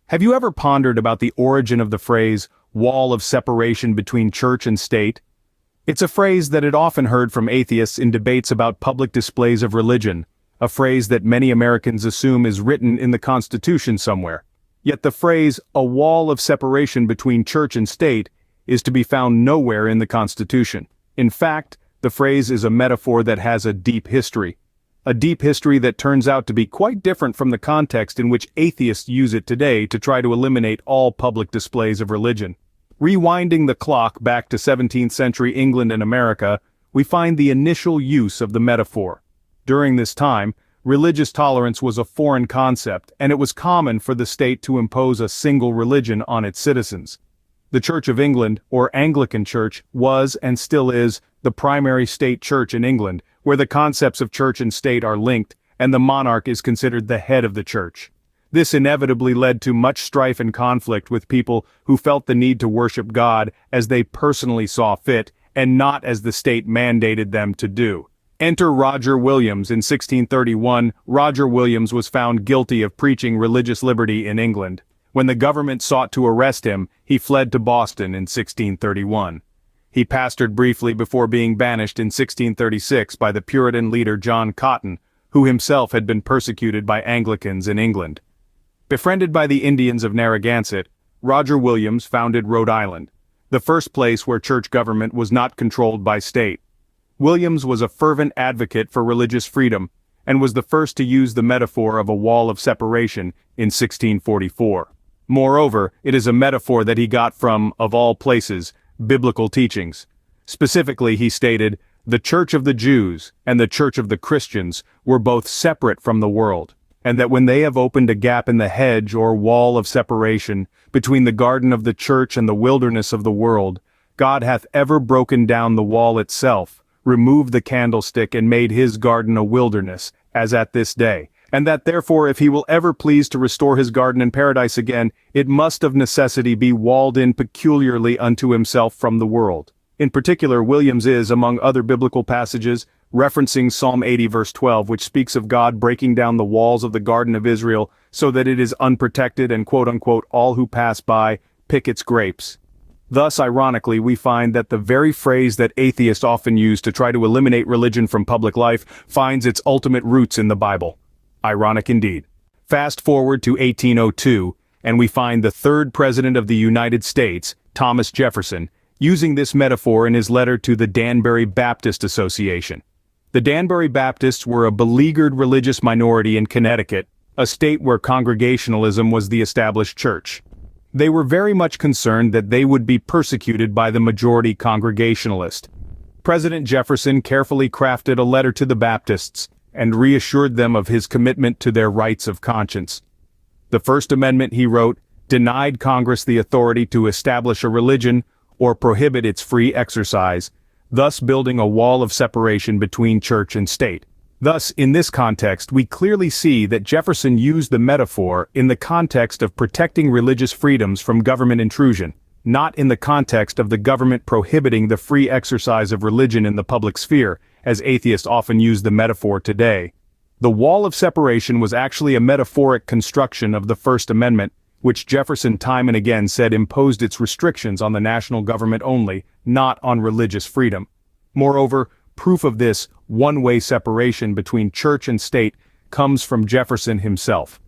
Have you ever pondered about the origin of the phrase, wall of separation between church and state? It's a phrase that is often heard from atheists in debates about public displays of religion, a phrase that many Americans assume is written in the Constitution somewhere. Yet the phrase, a wall of separation between church and state, is to be found nowhere in the Constitution. In fact, the phrase is a metaphor that has a deep history. A deep history that turns out to be quite different from the context in which atheists use it today to try to eliminate all public displays of religion. Rewinding the clock back to 17th century England and America, we find the initial use of the metaphor. During this time, religious tolerance was a foreign concept, and it was common for the state to impose a single religion on its citizens. The Church of England, or Anglican Church, was and still is the primary state church in England, where the concepts of church and state are linked, and the monarch is considered the head of the church. This inevitably led to much strife and conflict with people who felt the need to worship God as they personally saw fit, and not as the state mandated them to do. Enter Roger Williams in 1631. Roger Williams was found guilty of preaching religious liberty in England. When the government sought to arrest him, he fled to Boston in 1631. He pastored briefly before being banished in 1636 by the Puritan leader John Cotton, who himself had been persecuted by Anglicans in England. Befriended by the Indians of Narragansett, Roger Williams founded Rhode Island, the first place where church government was not controlled by state. Williams was a fervent advocate for religious freedom, and was the first to use the metaphor of a wall of separation in 1644. Moreover, it is a metaphor that he got from, of all places, biblical teachings. Specifically, he stated, "The Church of the Jews and the Church of the Christians were both separate from the world, and that when they have opened a gap in the hedge or wall of separation between the garden of the church and the wilderness of the world, God hath ever broken down the wall itself, removed the candlestick and made his garden a wilderness, as at this day. And that therefore if he will ever please to restore his garden in paradise again, it must of necessity be walled in peculiarly unto himself from the world." In particular, Williams is, among other biblical passages, referencing Psalm 80 verse 12, which speaks of God breaking down the walls of the garden of Israel so that it is unprotected and quote-unquote all who pass by pick its grapes. Thus, ironically, we find that the very phrase that atheists often use to try to eliminate religion from public life finds its ultimate roots in the Bible. Ironic indeed. Fast forward to 1802, and we find the third president of the United States, Thomas Jefferson, using this metaphor in his letter to the Danbury Baptist Association. The Danbury Baptists were a beleaguered religious minority in Connecticut, a state where Congregationalism was the established church. They were very much concerned that they would be persecuted by the majority Congregationalist. President Jefferson carefully crafted a letter to the Baptists, and reassured them of his commitment to their rights of conscience. The First Amendment, he wrote, denied Congress the authority to establish a religion or prohibit its free exercise, thus building a wall of separation between church and state. Thus, in this context, we clearly see that Jefferson used the metaphor in the context of protecting religious freedoms from government intrusion, not in the context of the government prohibiting the free exercise of religion in the public sphere, as atheists often use the metaphor today. The wall of separation was actually a metaphoric construction of the First Amendment, which Jefferson time and again said imposed its restrictions on the national government only, not on religious freedom. Moreover, proof of this one-way separation between church and state comes from Jefferson himself.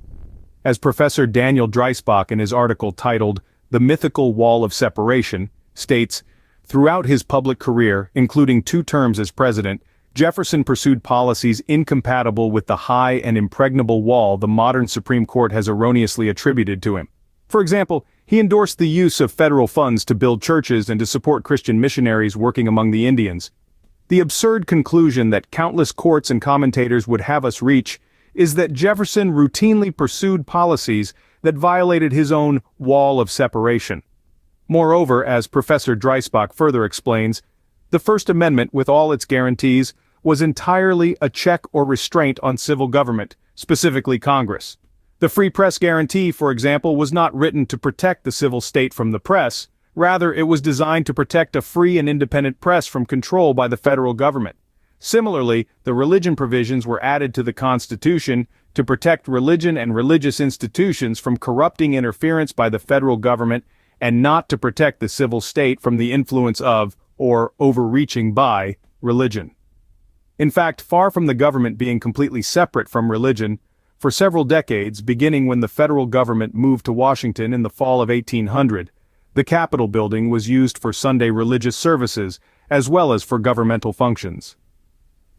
As Professor Daniel Dreisbach in his article titled "The Mythical Wall of Separation" states, throughout his public career, including 2 terms as president, Jefferson pursued policies incompatible with the high and impregnable wall the modern Supreme Court has erroneously attributed to him. For example, he endorsed the use of federal funds to build churches and to support Christian missionaries working among the Indians. The absurd conclusion that countless courts and commentators would have us reach is that Jefferson routinely pursued policies that violated his own wall of separation. Moreover, as Professor Dreisbach further explains, the First Amendment, with all its guarantees, was entirely a check or restraint on civil government, specifically Congress. The free press guarantee, for example, was not written to protect the civil state from the press. Rather, it was designed to protect a free and independent press from control by the federal government. Similarly, the religion provisions were added to the Constitution to protect religion and religious institutions from corrupting interference by the federal government and not to protect the civil state from the influence of, or overreaching by, religion. In fact, far from the government being completely separate from religion, for several decades, beginning when the federal government moved to Washington in the fall of 1800, the Capitol building was used for Sunday religious services as well as for governmental functions.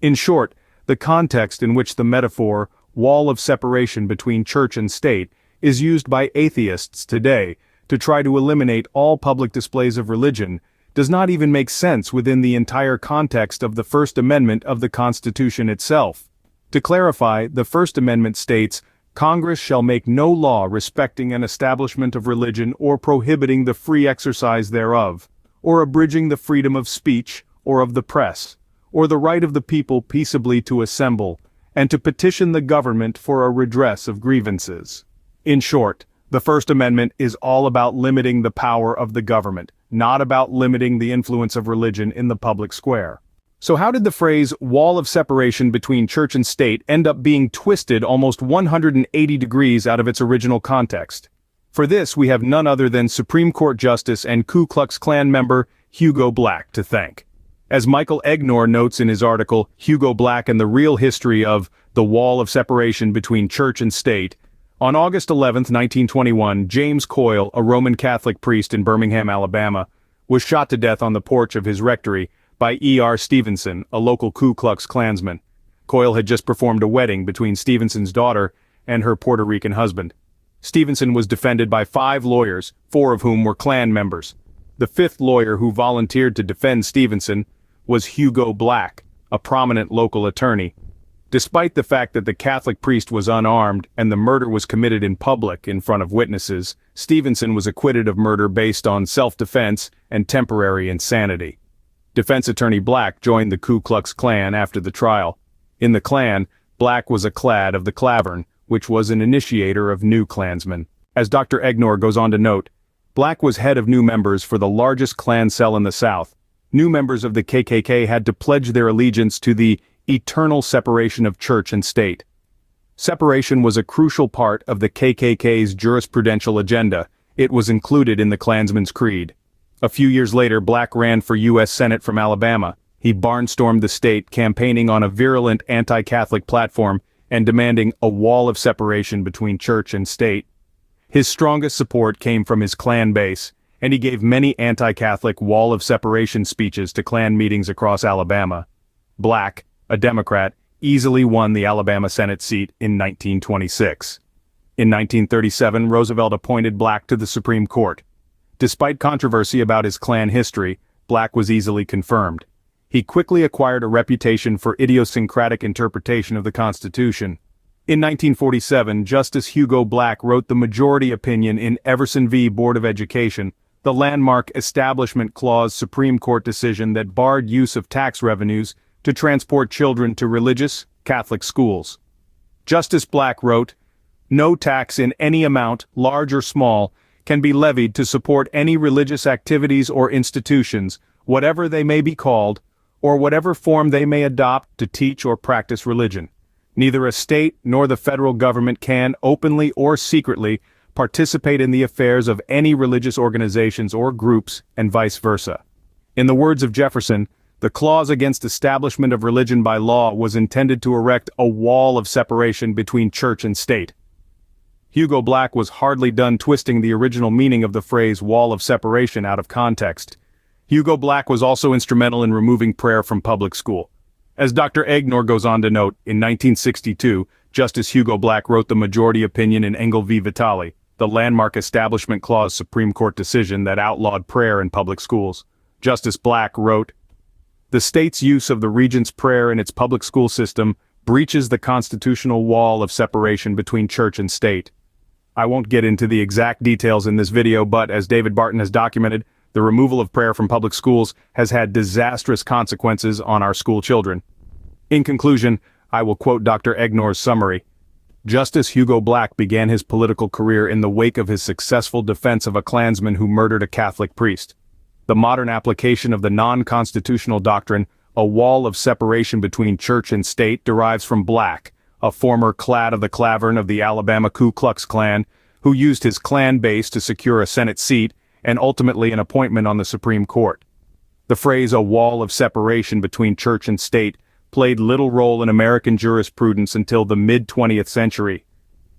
In short, the context in which the metaphor, wall of separation between church and state, is used by atheists today to try to eliminate all public displays of religion does not even make sense within the entire context of the First Amendment of the Constitution itself. To clarify, the First Amendment states, "Congress shall make no law respecting an establishment of religion or prohibiting the free exercise thereof, or abridging the freedom of speech, or of the press, or the right of the people peaceably to assemble, and to petition the government for a redress of grievances." In short, the First Amendment is all about limiting the power of the government, not about limiting the influence of religion in the public square. So how did the phrase wall of separation between church and state end up being twisted almost 180 degrees out of its original context? For this, we have none other than Supreme Court Justice and Ku Klux Klan member Hugo Black to thank. As Michael Egnor notes in his article, Hugo Black and the Real History of the Wall of Separation Between Church and State, on August 11, 1921, James Coyle, a Roman Catholic priest in Birmingham, Alabama, was shot to death on the porch of his rectory by E.R. Stevenson, a local Ku Klux Klansman. Coyle had just performed a wedding between Stevenson's daughter and her Puerto Rican husband. Stevenson was defended by 5 lawyers, 4 of whom were Klan members. The 5th lawyer who volunteered to defend Stevenson was Hugo Black, a prominent local attorney. Despite the fact that the Catholic priest was unarmed and the murder was committed in public in front of witnesses, Stevenson was acquitted of murder based on self-defense and temporary insanity. Defense attorney Black joined the Ku Klux Klan after the trial. In the Klan, Black was a clad of the clavern, which was an initiator of new Klansmen. As Dr. Egnor goes on to note, Black was head of new members for the largest Klan cell in the South. New members of the KKK had to pledge their allegiance to the eternal separation of church and state. Separation was a crucial part of the KKK's jurisprudential agenda. It was included in the Klansman's creed. A few years later, Black ran for U.S. Senate from Alabama. He barnstormed the state, campaigning on a virulent anti-Catholic platform and demanding a wall of separation between church and state. His strongest support came from his Klan base, and he gave many anti-Catholic wall of separation speeches to Klan meetings across Alabama. Black, a Democrat, easily won the Alabama Senate seat in 1926. In 1937, Roosevelt appointed Black to the Supreme Court. Despite controversy about his Klan history, Black was easily confirmed. He quickly acquired a reputation for idiosyncratic interpretation of the Constitution. In 1947, Justice Hugo Black wrote the majority opinion in Jefferson v. Board of Education, the landmark Establishment Clause Supreme Court decision that barred use of tax revenues to transport children to religious, Catholic schools. Justice Black wrote, "No tax in any amount, large or small, can be levied to support any religious activities or institutions, whatever they may be called, or whatever form they may adopt to teach or practice religion. Neither a state nor the federal government can, openly or secretly, participate in the affairs of any religious organizations or groups, and vice versa." In the words of Jefferson, the clause against establishment of religion by law was intended to erect a wall of separation between church and state. Hugo Black was hardly done twisting the original meaning of the phrase wall of separation out of context. Hugo Black was also instrumental in removing prayer from public school. As Dr. Egnor goes on to note, in 1962, Justice Hugo Black wrote the majority opinion in Engle v. Vitale, the landmark Establishment Clause Supreme Court decision that outlawed prayer in public schools. Justice Black wrote, "The state's use of the regent's prayer in its public school system breaches the constitutional wall of separation between church and state." I won't get into the exact details in this video, but as David Barton has documented, the removal of prayer from public schools has had disastrous consequences on our school children. In conclusion, I will quote Dr. Egnor's summary. Justice Hugo Black began his political career in the wake of his successful defense of a Klansman who murdered a Catholic priest. The modern application of the non-constitutional doctrine, a wall of separation between church and state, derives from Black, a former Clad of the Clavern of the Alabama Ku Klux Klan, who used his Klan base to secure a Senate seat and ultimately an appointment on the Supreme Court. The phrase "a wall of separation between church and state" played little role in American jurisprudence until the mid-20th century.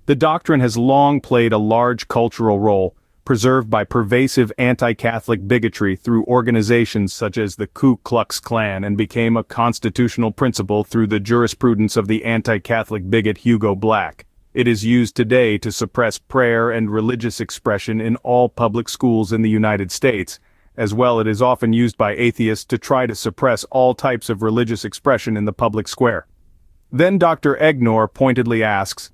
The doctrine has long played a large cultural role, preserved by pervasive anti-Catholic bigotry through organizations such as the Ku Klux Klan, and became a constitutional principle through the jurisprudence of the anti-Catholic bigot Hugo Black. It is used today to suppress prayer and religious expression in all public schools in the United States. As well, it is often used by atheists to try to suppress all types of religious expression in the public square. Then Dr. Egnor pointedly asks,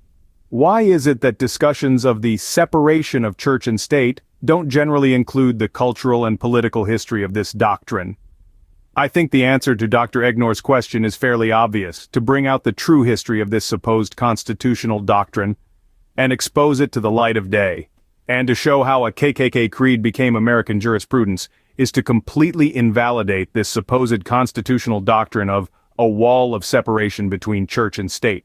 why is it that discussions of the separation of church and state don't generally include the cultural and political history of this doctrine? I think the answer to Dr. Egnor's question is fairly obvious: to bring out the true history of this supposed constitutional doctrine and expose it to the light of day, and to show how a KKK creed became American jurisprudence, is to completely invalidate this supposed constitutional doctrine of a wall of separation between church and state.